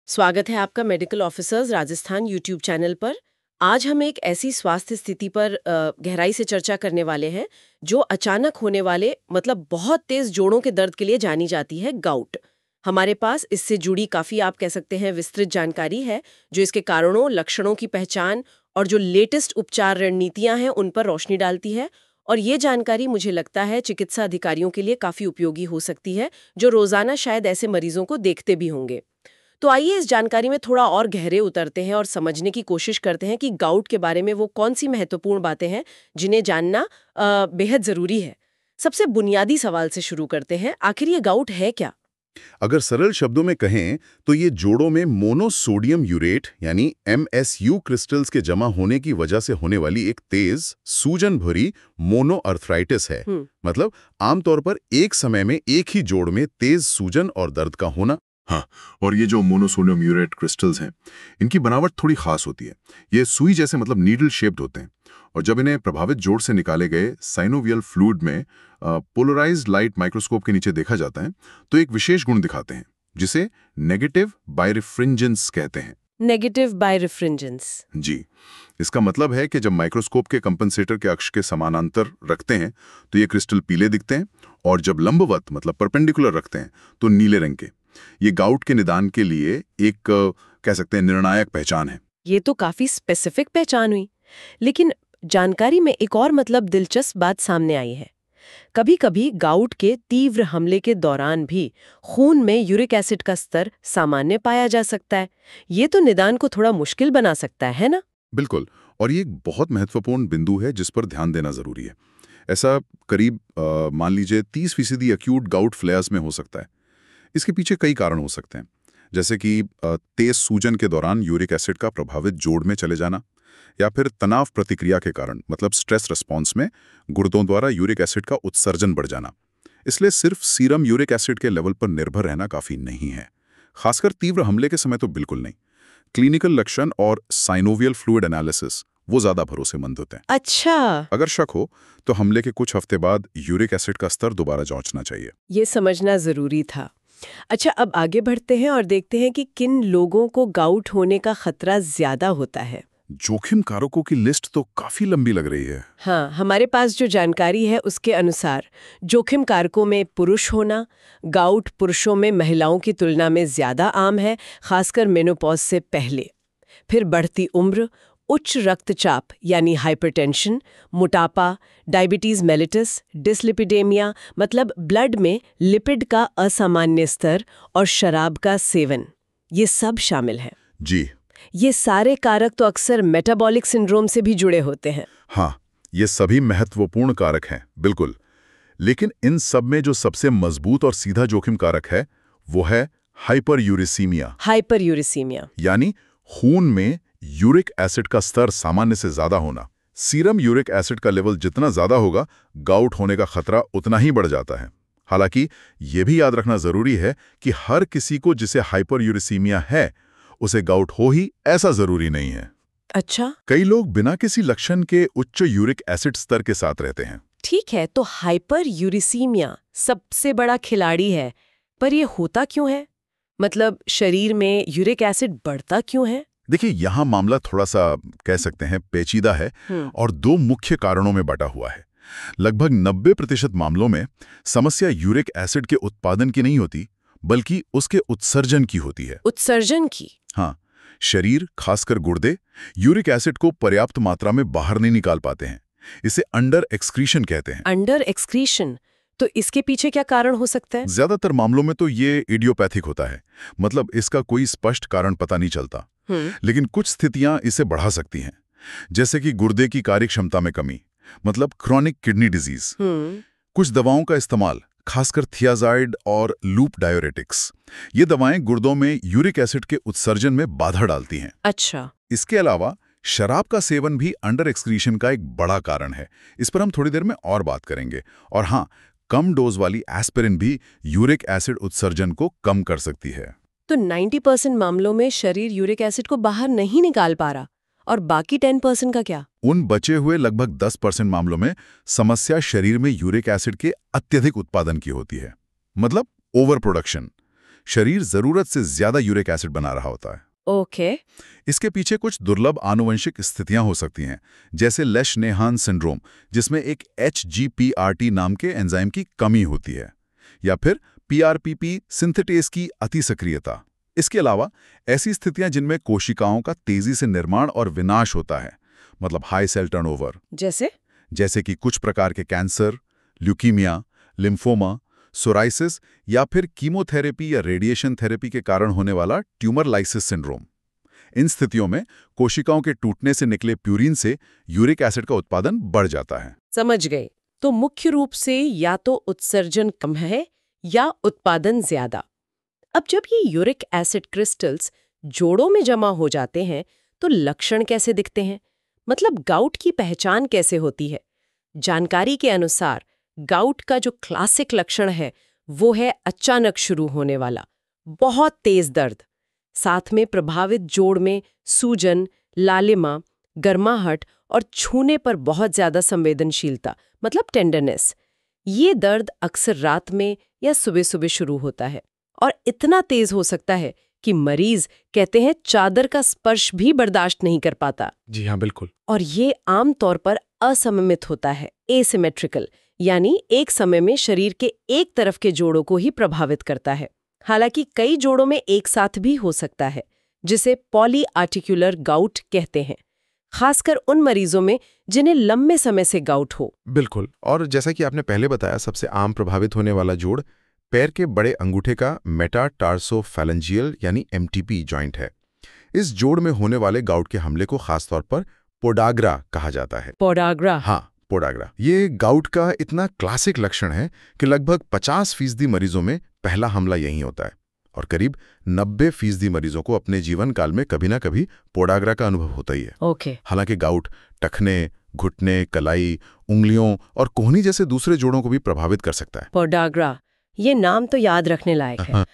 स्वागत है आपका medical officers Rajasthan YouTube channel पर। आज हम एक ऐसी स्वास्थ्य स्थिति पर गहराई से चर्चा करने वाले हैं जो अचानक होने वाले मतलब बहुत तेज जोड़ों के दर्द के लिए जानी जाती है, गाउट। हमारे पास इससे जुड़ी काफ़ी आप कह सकते हैं विस्तृत जानकारी है जो इसके कारणों, लक्षणों की पहचान और जो लेटेस्ट उपचार रणनीतियां हैं उन पर रोशनी डालती है। और ये जानकारी मुझे लगता है चिकित्सा अधिकारियों के लिए काफ़ी उपयोगी हो सकती है जो रोज़ाना शायद ऐसे मरीजों को देखते भी होंगे। तो आइए इस जानकारी में थोड़ा और गहरे उतरते हैं और समझने की कोशिश करते हैं कि गाउट के बारे में वो कौन सी महत्वपूर्ण बातें हैं जिन्हें जानना बेहद जरूरी है। सबसे बुनियादी सवाल से शुरू करते हैं, आखिर ये गाउट है क्या? अगर सरल शब्दों में कहें तो ये जोड़ों में मोनोसोडियम यूरेट यानी MSU क्रिस्टल्स के जमा होने की वजह से होने वाली एक तेज सूजन भरी मोनोअर्थराइटिस है। मतलब आमतौर पर एक समय में एक ही जोड़ में तेज सूजन और दर्द का होना। हाँ, और ये जो मोनोसोडियम यूरेट क्रिस्टल्स हैं, इनकी बनावट थोड़ी खास होती है। ये सुई जैसे मतलब नीडल शेप्ड होते हैं और जब इन्हें प्रभावित जोड़ से निकाले गए साइनोवियल फ्लूइड में पोलराइज्ड लाइट माइक्रोस्कोप के नीचे देखा जाता है तो एक विशेष गुण दिखाते हैं जिसे नेगेटिव बायरिफ्रिंजेंस कहते हैं। नेगेटिव बायरिफ्रिंजेंस जी, इसका मतलब है कि जब माइक्रोस्कोप के कंपनसेटर के अक्ष के समानांतर रखते हैं तो ये क्रिस्टल पीले दिखते हैं और जब लंबवत मतलब परपेंडिकुलर रखते हैं तो नीले रंग के। ये गाउट के निदान के लिए एक कह सकते हैं निर्णायक पहचान है। ये तो काफी स्पेसिफिक पहचान हुई, लेकिन जानकारी में एक और मतलब दिलचस्प बात सामने आई है। कभी कभी गाउट के तीव्र हमले के दौरान भी खून में यूरिक एसिड का स्तर सामान्य पाया जा सकता है। ये तो निदान को थोड़ा मुश्किल बना सकता है ना? बिल्कुल, और ये एक बहुत महत्वपूर्ण बिंदु है जिस पर ध्यान देना जरूरी है। ऐसा करीब मान लीजिए 30% एक्यूट गाउट फ्लेयर्स में हो सकता है। इसके पीछे कई कारण हो सकते हैं, जैसे कि तेज सूजन के दौरान यूरिक एसिड का प्रभावित जोड़ में चले जाना या फिर तनाव प्रतिक्रिया के कारण मतलब स्ट्रेस रिस्पॉन्स में गुर्दों द्वारा यूरिक एसिड का उत्सर्जन बढ़ जाना। इसलिए सिर्फ सीरम यूरिक एसिड के लेवल पर निर्भर रहना काफ़ी नहीं है, खासकर तीव्र हमले के समय तो बिल्कुल नहीं। क्लिनिकल लक्षण और साइनोवियल फ्लूइड एनालिसिस वो ज़्यादा भरोसेमंद होते हैं। अच्छा, अगर शक हो तो हमले के कुछ हफ्ते बाद यूरिक एसिड का स्तर दोबारा जांचना चाहिए। ये समझना जरूरी था। अच्छा, अब आगे बढ़ते हैं और देखते हैं कि किन लोगों को गाउट होने का खतरा ज्यादा होता है। जोखिम कारकों की लिस्ट तो काफी लंबी लग रही है। हाँ, हमारे पास जो जानकारी है उसके अनुसार जोखिम कारकों में पुरुष होना, गाउट पुरुषों में महिलाओं की तुलना में ज्यादा आम है, खासकर मेनोपॉज से पहले। फिर बढ़ती उम्र, उच्च रक्तचाप यानी हाइपरटेंशन, मोटापा, डायबिटीज मेलिटस, डिसलिपिडेमिया मतलब ब्लड में लिपिड का असामान्य स्तर और शराब का सेवन, ये सब शामिल हैं। जी, ये सारे कारक तो अक्सर मेटाबॉलिक सिंड्रोम से भी जुड़े होते हैं। हाँ, ये सभी महत्वपूर्ण कारक हैं, बिल्कुल। लेकिन इन सब में जो सबसे मजबूत और सीधा जोखिम कारक है वो है हाइपरयूरिसीमिया। हाइपरयूरिसीमिया यानी खून में यूरिक एसिड का स्तर सामान्य से ज्यादा होना। सीरम यूरिक एसिड का लेवल जितना ज्यादा होगा, गाउट होने का खतरा उतना ही बढ़ जाता है। हालांकि ये भी याद रखना जरूरी है कि हर किसी को जिसे हाइपरयूरिसीमिया है उसे गाउट हो ही ऐसा जरूरी नहीं है। अच्छा, कई लोग बिना किसी लक्षण के उच्च यूरिक एसिड स्तर के साथ रहते हैं। ठीक है, तो हाइपरयूरिसीमिया सबसे बड़ा खिलाड़ी है, पर ये होता क्यों है? मतलब शरीर में यूरिक एसिड बढ़ता क्यों है? देखिए, यहाँ मामला थोड़ा सा कह सकते हैं पेचीदा है और दो मुख्य कारणों में बटा हुआ है। लगभग 90% मामलों में समस्या यूरिक एसिड के उत्पादन की नहीं होती बल्कि उसके उत्सर्जन की होती है। उत्सर्जन की? हाँ, शरीर खासकर गुर्दे यूरिक एसिड को पर्याप्त मात्रा में बाहर नहीं निकाल पाते हैं। इसे अंडर एक्सक्रीशन कहते हैं। Under excretion? तो इसके पीछे क्या कारण हो सकता है? ज्यादातर मामलों में तो ये इडियोपैथिक होता है, मतलब इसका कोई स्पष्ट कारण पता नहीं चलता। लेकिन कुछ स्थितियां इसे बढ़ा सकती हैं, जैसे कि गुर्दे की कार्यक्षमता में कमी मतलब क्रोनिक किडनी डिजीज। कुछ दवाओं का इस्तेमाल, खासकर थियाजाइड और लूप डायोरेटिक्स, ये दवाएं गुर्दों में यूरिक एसिड के उत्सर्जन में बाधा डालती हैं। अच्छा, इसके अलावा शराब का सेवन भी अंडर एक्सक्रीशन का एक बड़ा कारण है। इस पर हम थोड़ी देर में और बात करेंगे। और हाँ, कम डोज वाली एस्पिरिन भी यूरिक एसिड उत्सर्जन को कम कर सकती है। तो 90% मामलों में शरीर यूरिक एसिड को बाहर नहीं निकाल पा रहा, और बाकी 10% का क्या? उन बचे हुए लगभग 10% मामलों में समस्या शरीर में यूरिक एसिड के अत्यधिक उत्पादन की होती है, मतलब ओवर प्रोडक्शन। शरीर जरूरत से ज्यादा यूरिक एसिड बना रहा होता है। ओके। इसके पीछे कुछ दुर्लभ आनुवंशिक स्थितियां हो सकती हैं, जैसे लेश-नेहान सिंड्रोम, जिसमें एक HGPRT नाम के एंजाइम की कमी होती है, या फिर PRPP सिंथेटेस की अतिसक्रियता। इसके अलावा ऐसी स्थितियां जिनमें कोशिकाओं का तेजी से निर्माण और विनाश होता है, मतलब हाई सेल टर्नओवर, जैसे कि कुछ प्रकार के कैंसर, ल्यूकीमिया, लिम्फोमा, सोराइसिस या फिर कीमोथेरेपी या रेडिएशन थेरेपी के कारण होने वाला ट्यूमर लाइसिस सिंड्रोम। इन स्थितियों में कोशिकाओं के टूटने से निकले प्यूरिन से यूरिक एसिड का उत्पादन बढ़ जाता है। समझ गए। तो मुख्य रूप से या तो उत्सर्जन कम है या उत्पादन ज्यादा। अब जब ये यूरिक एसिड क्रिस्टल्स जोड़ों में जमा हो जाते हैं तो लक्षण कैसे दिखते हैं? मतलब गाउट की पहचान कैसे होती है? जानकारी के अनुसार गाउट का जो क्लासिक लक्षण है वो है अचानक शुरू होने वाला बहुत तेज दर्द, साथ में प्रभावित जोड़ में सूजन, लालिमा, गर्माहट और छूने पर बहुत ज्यादा संवेदनशीलता, मतलब टेंडरनेस। ये दर्द अक्सर रात में या सुबह सुबह शुरू होता है और इतना तेज हो सकता है कि मरीज कहते हैं चादर का स्पर्श भी बर्दाश्त नहीं कर पाता। जी हाँ, बिल्कुल। और ये आम तौर पर असममित होता है, एसिमेट्रिकल, यानी एक समय में शरीर के एक तरफ के जोड़ों को ही प्रभावित करता है। हालांकि कई जोड़ों में एक साथ भी हो सकता है, जिसे पॉली आर्टिकुलर गाउट कहते हैं, खासकर उन मरीजों में जिन्हें लंबे समय से गाउट हो। बिल्कुल। और जैसा कि आपने पहले बताया, सबसे आम प्रभावित होने वाला जोड़ पैर के बड़े अंगूठे का मेटाटार्सोफैलेंजियल यानी MTP जॉइंट है। इस जोड़ में होने वाले गाउट के हमले को खासतौर पर पोडाग्रा कहा जाता है। पोडाग्रा? हाँ, पोडाग्रा। ये गाउट का इतना क्लासिक लक्षण है कि लगभग 50% मरीजों में पहला हमला यही होता है और करीब 90% मरीजों को अपने जीवन काल में कभी ना कभी पोडाग्रा का अनुभव होता ही है। ओके। हालांकि गाउट टखने, घुटने, कलाई, उंगलियों और कोहनी जैसे दूसरे जोड़ों को भी प्रभावित कर सकता है। पोडाग्रा, ये नाम तो याद रखने लायक है।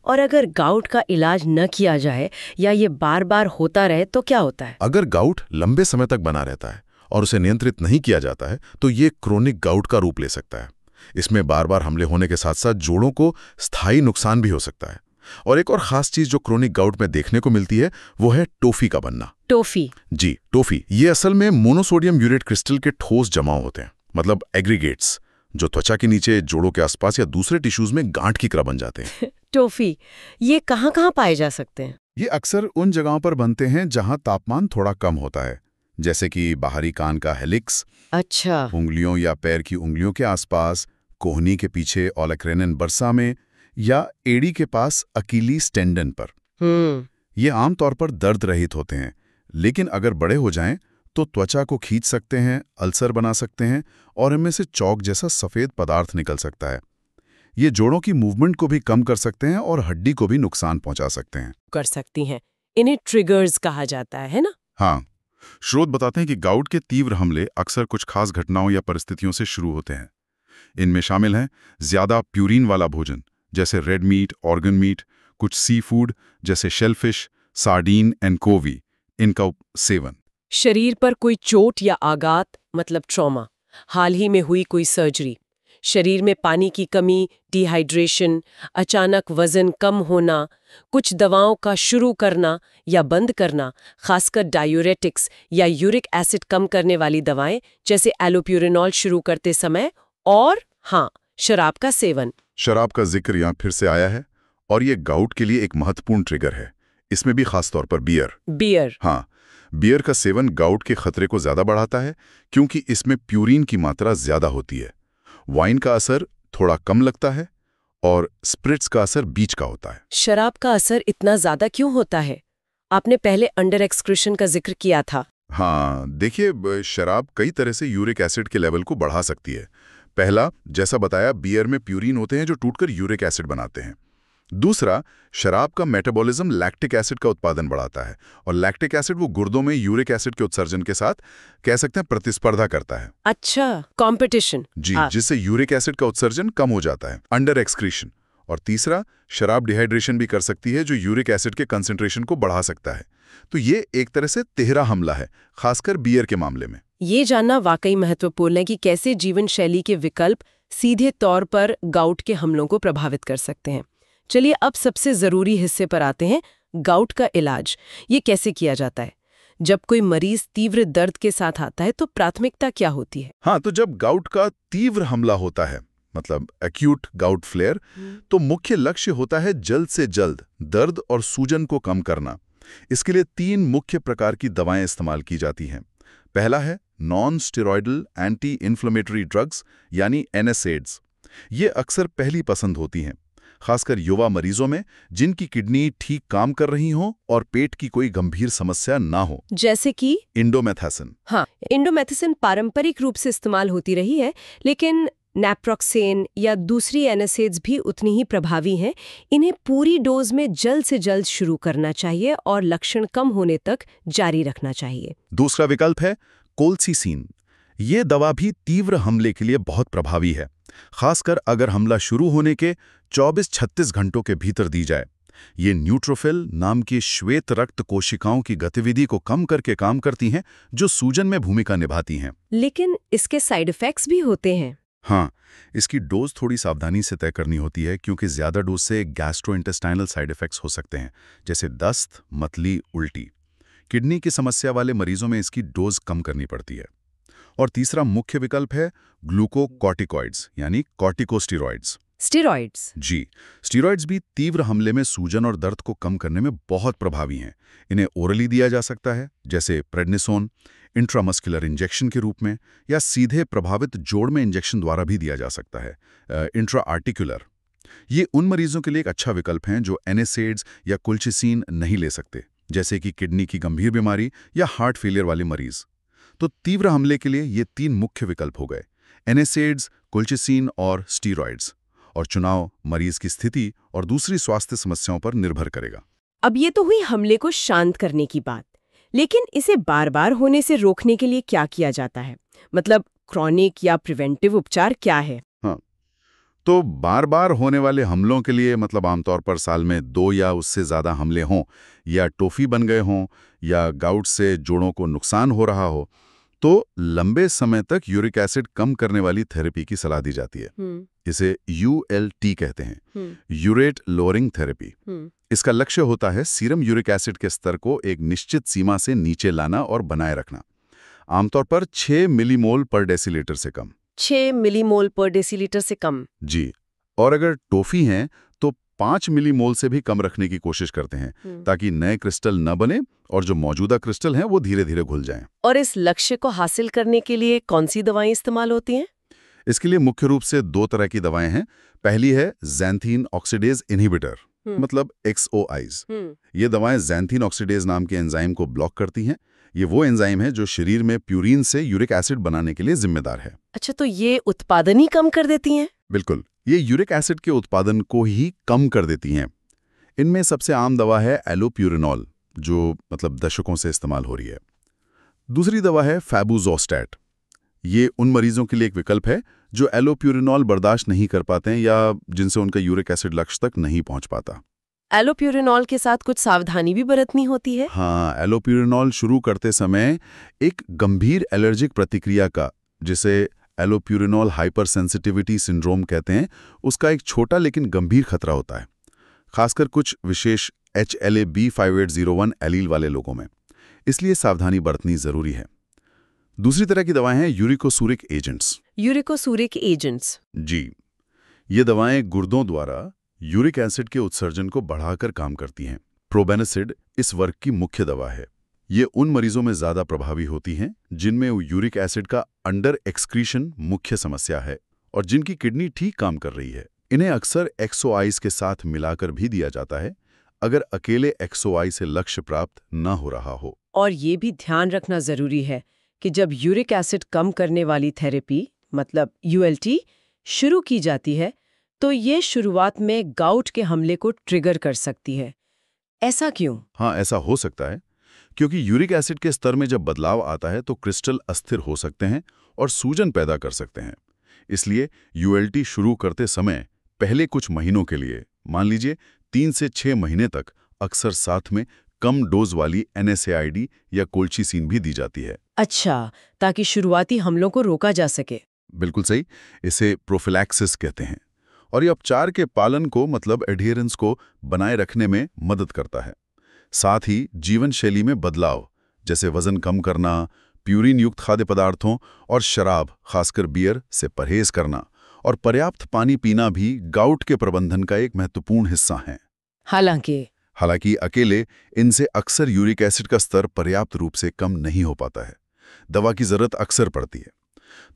और अगर गाउट का इलाज न किया जाए या ये बार बार होता रहे तो क्या होता है? अगर गाउट लंबे समय तक बना रहता है और उसे नियंत्रित नहीं किया जाता है तो ये क्रोनिक गाउट का रूप ले सकता है। इसमें बार बार हमले होने के साथ साथ जोड़ों को स्थायी नुकसान भी हो सकता है। और एक और खास चीज जो क्रोनिक गाउट में देखने को मिलती है वो है टोफी का बनना। टोफी? जी, टोफी। ये असल में मोनोसोडियम यूरेट क्रिस्टल के ठोस जमाव होते हैं, मतलब एग्रीगेट्स, जो त्वचा के नीचे, जोड़ों के आसपास या दूसरे टिश्यूज में गांठ की तरह बन जाते हैं। टोफी, ये कहाँ पाए जा सकते हैं? ये अक्सर उन जगहों पर बनते हैं जहां तापमान थोड़ा कम होता है, जैसे कि बाहरी कान का हेलिक्स, अच्छा, उंगलियों या पैर की उंगलियों के आसपास, कोहनी के पीछे ओलेक्रेनन बर्सा में, या एड़ी के पास अकीलीस टेंडन पर। ये आमतौर पर दर्द रहित होते हैं, लेकिन अगर बड़े हो जाएं तो त्वचा को खींच सकते हैं, अल्सर बना सकते हैं और इनमें से चौक जैसा सफेद पदार्थ निकल सकता है। ये जोड़ों की मूवमेंट को भी कम कर सकते हैं और हड्डी को भी नुकसान पहुंचा सकते हैं। कर सकती हैं। इन्हें ट्रिगर्स कहा जाता है ना? हाँ, स्रोत बताते हैं कि गाउट के तीव्र हमले अक्सर कुछ खास घटनाओं या परिस्थितियों से शुरू होते हैं। इनमें शामिल हैं ज्यादा प्यूरिन वाला भोजन जैसे रेड मीट, ऑर्गन मीट, कुछ सी फूड जैसे शेलफिश, सार्डीन एंकोवी, इनका सेवन। शरीर पर कोई चोट या आघात, मतलब ट्रॉमा, हाल ही में हुई कोई सर्जरी, शरीर में पानी की कमी, डिहाइड्रेशन, अचानक वजन कम होना, कुछ दवाओं का शुरू करना या बंद करना, खासकर डायूरेटिक्स या यूरिक एसिड कम करने वाली दवाएं जैसे एलोप्यूरिनॉल शुरू करते समय, और हाँ, शराब का सेवन। शराब का जिक्र यहाँ फिर से आया है और ये गाउट के लिए एक महत्वपूर्ण ट्रिगर है। इसमें भी खासतौर पर बियर। हाँ, बियर का सेवन गाउट के खतरे को ज्यादा बढ़ाता है क्योंकि इसमें प्यूरिन की मात्रा ज्यादा होती है। वाइन का असर थोड़ा कम लगता है और स्पिरिट्स का असर बीच का होता है। शराब का असर इतना ज्यादा क्यों होता है? आपने पहले अंडर एक्सक्रीशन का जिक्र किया था। हाँ, देखिए, शराब कई तरह से यूरिक एसिड के लेवल को बढ़ा सकती है। पहला, जैसा बताया, बियर में प्यूरिन होते हैं जो टूटकर यूरिक एसिड बनाते हैं। दूसरा, शराब का मेटाबॉलिज्म लैक्टिक एसिड का उत्पादन बढ़ाता है और लैक्टिक एसिड वो गुर्दों में यूरिक एसिड के उत्सर्जन के साथ कह सकते हैं प्रतिस्पर्धा करता है। अच्छा, कंपटीशन। जी, जिससे यूरिक एसिड का उत्सर्जन कम हो जाता है, अंडर एक्सक्रीशन। और तीसरा, शराब डिहाइड्रेशन भी कर सकती है जो यूरिक एसिड के कंसंट्रेशन को बढ़ा सकता है। तो ये एक तरह से तिहरा हमला है, खासकर बियर के मामले में। ये जानना वाकई महत्वपूर्ण है कि कैसे जीवन शैली के विकल्प सीधे तौर पर गाउट के हमलों को प्रभावित कर सकते हैं। चलिए अब सबसे जरूरी हिस्से पर आते हैं, गाउट का इलाज। ये कैसे किया जाता है? जब कोई मरीज तीव्र दर्द के साथ आता है तो प्राथमिकता क्या होती है? हाँ, तो जब गाउट का तीव्र हमला होता है, मतलब एक्यूट गाउट फ्लेयर, तो मुख्य लक्ष्य होता है जल्द से जल्द दर्द और सूजन को कम करना। इसके लिए 3 मुख्य प्रकार की दवाएं इस्तेमाल की जाती हैं। पहला है non steroidal anti inflammatory drugs यानी NSAIDs। ये अक्सर पहली पसंद होती हैं, खासकर युवा मरीजों में जिनकी किडनी ठीक काम कर रही हो और पेट की कोई गंभीर समस्या ना हो। जैसे कि इंडोमेथासिन। हाँ, इंडोमेथिसिन पारंपरिक रूप से इस्तेमाल होती रही है, लेकिन नैप्रोक्सेन या दूसरी NSAIDs भी उतनी ही प्रभावी हैं। इन्हें पूरी डोज में जल्द से जल्द शुरू करना चाहिए और लक्षण कम होने तक जारी रखना चाहिए। दूसरा विकल्प है कोल्सीसीन। ये दवा भी तीव्र हमले के लिए बहुत प्रभावी है, खासकर अगर हमला शुरू होने के 24-36 घंटों के भीतर दी जाए। ये न्यूट्रोफिल नाम की श्वेत रक्त कोशिकाओं की गतिविधि को कम करके काम करती हैं, जो सूजन में भूमिका निभाती हैं। लेकिन इसके साइड इफेक्ट्स भी होते हैं। हाँ, इसकी डोज थोड़ी सावधानी से तय करनी होती है, क्योंकि ज्यादा डोज से गैस्ट्रोइंटेस्टाइनल साइड इफेक्ट्स हो सकते हैं, जैसे दस्त, मतली, उल्टी। किडनी की समस्या वाले मरीजों में इसकी डोज कम करनी पड़ती है। और तीसरा मुख्य विकल्प है ग्लूकोकॉर्टिकॉइड्स यानी कॉर्टिकोस्टेरॉइड्स। स्टेरॉइड्स? जी, स्टेरॉइड्स भी तीव्र हमले में सूजन और दर्द को कम करने में बहुत प्रभावी हैं। इन्हें ओरली दिया जा सकता है, जैसे प्रेडनिसोन, इंट्रामस्कुलर इंजेक्शन के रूप में, या सीधे प्रभावित जोड़ में इंजेक्शन द्वारा भी दिया जा सकता है, इंट्रा आर्टिकुलर। ये उन मरीजों के लिए एक अच्छा विकल्प हैं जो NSAIDs या कोल्चिसिन नहीं ले सकते, जैसे कि किडनी की गंभीर बीमारी या हार्ट फेलियर वाले मरीज। तो तीव्र हमले के लिए ये 3 मुख्य विकल्प हो गए, NSAIDs, कोल्चिसिन और स्टीरॉइड्स। और चुनाव मरीज की स्थिति और दूसरी स्वास्थ्य समस्याओं पर निर्भर करेगा। अब ये तो हुई हमले को शांत करने की बात, लेकिन इसे बार बार होने से रोकने के लिए क्या किया जाता है? मतलब क्रॉनिक या प्रिवेंटिव उपचार क्या है? हाँ, तो बार बार होने वाले हमलों के लिए, मतलब आमतौर पर साल में 2 या उससे ज़्यादा हमले हों, या टोफी बन गए हों, या गाउट से जोड़ों को नुकसान हो रहा हो, तो लंबे समय तक यूरिक एसिड कम करने वाली थेरेपी की सलाह दी जाती है। इसे ULT कहते हैं, यूरेट लोअरिंग थेरेपी। इसका लक्ष्य होता है सीरम यूरिक एसिड के स्तर को एक निश्चित सीमा से नीचे लाना और बनाए रखना, आमतौर पर 6 मिलीमोल पर डेसीलीटर से कम। 6 मिलीमोल पर डेसीलीटर से कम? जी, और अगर टोफी हैं तो 5 मिलीमोल से भी कम रखने की कोशिश करते हैं, ताकि नए क्रिस्टल न बने और जो मौजूदा क्रिस्टल हैं वो धीरे धीरे घुल जाएं। और इस लक्ष्य को हासिल करने के लिए कौन सी दवाएं इस्तेमाल होती हैं? इसके लिए मुख्य रूप से 2 तरह की दवाएं हैं। पहली है ज़ैंथीन ऑक्सीडेज इनहिबिटर, मतलब XOIs। ये दवाएं ज़ैंथीन ऑक्सीडेज नाम के एंजाइम को ब्लॉक करती हैं। ये वो एंजाइम है जो शरीर में प्यूरिन से यूरिक एसिड बनाने के लिए जिम्मेदार है। अच्छा, तो ये उत्पादन ही कम कर देती हैं? बिल्कुल, ये यूरिक एसिड के उत्पादन को ही कम कर देती हैं। इनमें सबसे आम दवा है एलोप्यूरिनॉल, जो मतलब दशकों से इस्तेमाल हो रही है। दूसरी दवा है फैबुजोस्टैट। ये उन मरीजों के लिए एक विकल्प है जो एलोप्यूरिनॉल बर्दाश्त नहीं कर पाते हैं या जिनसे उनका यूरिक एसिड लक्ष्य तक नहीं पहुंच पाता। एलोप्यूरिनॉल के साथ कुछ सावधानी भी बरतनी होती है? हाँ, एलोप्यूरिनॉल शुरू करते समय एक गंभीर एलर्जिक प्रतिक्रिया का, जिसे एलोप्यूरिनॉल हाइपरसेंसिटिविटी सिंड्रोम कहते हैं, उसका एक छोटा लेकिन गंभीर खतरा होता है, खासकर कुछ विशेष HLA-B5801 एलील वाले लोगों में। इसलिए सावधानी बरतनी जरूरी है। दूसरी तरह की दवाएं हैं यूरिकोसूरिक एजेंट्स। यूरिकोसूरिक एजेंट्स? जी, ये दवाएं गुर्दों द्वारा यूरिक एसिड के उत्सर्जन को बढ़ाकर काम करती हैं। प्रोबेनिसिड इस वर्ग की मुख्य दवा है। ये उन मरीजों में ज्यादा प्रभावी होती हैं जिनमें यूरिक एसिड का अंडर एक्सक्रीशन मुख्य समस्या है और जिनकी किडनी ठीक काम कर रही है। इन्हें अक्सर XOIs के साथ मिलाकर भी दिया जाता है, अगर अकेले XOI से लक्ष्य प्राप्त न हो रहा हो। और ये भी ध्यान रखना जरूरी है कि जब यूरिक एसिड कम करने वाली थेरेपी, मतलब ULT, शुरू की जाती है तो ये शुरुआत में गाउट के हमले को ट्रिगर कर सकती है। ऐसा क्यों? हाँ, ऐसा हो सकता है क्योंकि यूरिक एसिड के स्तर में जब बदलाव आता है तो क्रिस्टल अस्थिर हो सकते हैं और सूजन पैदा कर सकते हैं। इसलिए ULT शुरू करते समय पहले कुछ महीनों के लिए, मान लीजिए 3 से 6 महीने तक, अक्सर साथ में कम डोज वाली NSAID या कोल्चिसिन भी दी जाती है। अच्छा, ताकि शुरुआती हमलों को रोका जा सके। बिल्कुल सही, इसे प्रोफिलैक्सिस कहते हैं। और ये उपचार के पालन को मतलब एडहेरेंस को बनाए रखने में मदद करता है। साथ ही जीवन शैली में बदलाव, जैसे वजन कम करना, प्यूरिन युक्त खाद्य पदार्थों और शराब, खासकर बियर से परहेज करना और पर्याप्त पानी पीना भी गाउट के प्रबंधन का एक महत्वपूर्ण हिस्सा है। हालांकि अकेले इनसे अक्सर यूरिक एसिड का स्तर पर्याप्त रूप से कम नहीं हो पाता है। दवा की जरूरत अक्सर पड़ती है।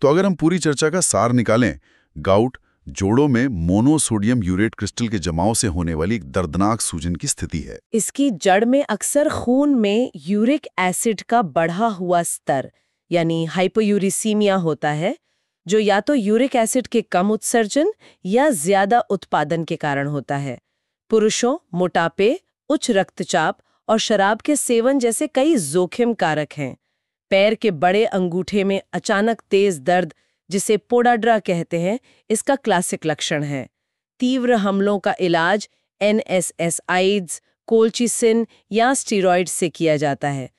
तो अगर हम पूरी चर्चा का सार निकालें, गाउट जोड़ों में मोनोसोडियम यूरेट क्रिस्टल के जमाव से होने वाली एक दर्दनाक सूजन की स्थिति है। इसकी जड़ में अक्सर खून में यूरिक एसिड का बढ़ा हुआ स्तर यानी हाइपोयूरिसीमिया होता है, जो या तो यूरिक एसिड के कम उत्सर्जन या ज्यादा उत्पादन के कारण होता है। पुरुषों, मोटापे, उच्च रक्तचाप और शराब के सेवन जैसे कई जोखिम कारक हैं। पैर के बड़े अंगूठे में अचानक तेज दर्द, जिसे पोडाड्रा कहते हैं, इसका क्लासिक लक्षण है। तीव्र हमलों का इलाज NSAIDs, कोल्चिसिन या स्टीरॉइड से किया जाता है,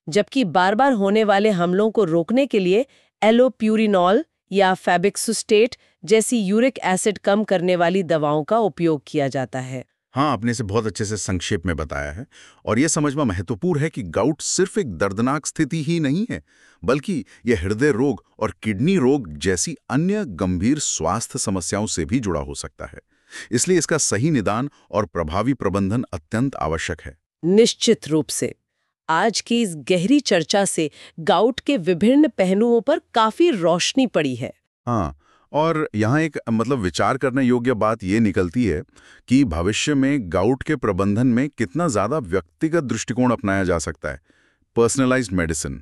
जबकि बार बार होने वाले हमलों को रोकने के लिए एलोप्यूरिनॉल या फेबिक्सुस्टेट जैसी यूरिक एसिड कम करने वाली दवाओं का उपयोग किया जाता है। हाँ, आपने इसे बहुत अच्छे से संक्षेप में बताया है और यह समझना महत्वपूर्ण है कि गाउट सिर्फ एक दर्दनाक स्थिति ही नहीं है, बल्कि यह हृदय रोग और किडनी रोग जैसी अन्य गंभीर स्वास्थ्य समस्याओं से भी जुड़ा हो सकता है। इसलिए इसका सही निदान और प्रभावी प्रबंधन अत्यंत आवश्यक है। निश्चित रूप से आज की इस गहरी चर्चा से गाउट के विभिन्न पहलुओं पर काफी रोशनी पड़ी है। हाँ, और यहाँ एक विचार करने योग्य बात ये निकलती है कि भविष्य में गाउट के प्रबंधन में कितना ज्यादा व्यक्तिगत दृष्टिकोण अपनाया जा सकता है। पर्सनलाइज्ड मेडिसिन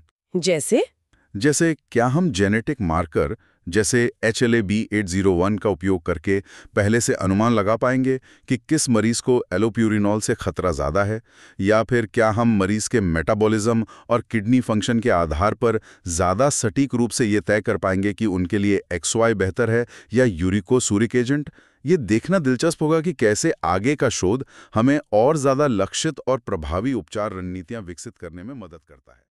जैसे क्या हम जेनेटिक मार्कर जैसे HLA-B801 का उपयोग करके पहले से अनुमान लगा पाएंगे कि किस मरीज को एलोप्यूरिनॉल से खतरा ज़्यादा है, या फिर क्या हम मरीज के मेटाबॉलिज्म और किडनी फंक्शन के आधार पर ज़्यादा सटीक रूप से ये तय कर पाएंगे कि उनके लिए XY बेहतर है या यूरिकोसूरिक एजेंट। ये देखना दिलचस्प होगा कि कैसे आगे का शोध हमें और ज़्यादा लक्षित और प्रभावी उपचार रणनीतियाँ विकसित करने में मदद करता है।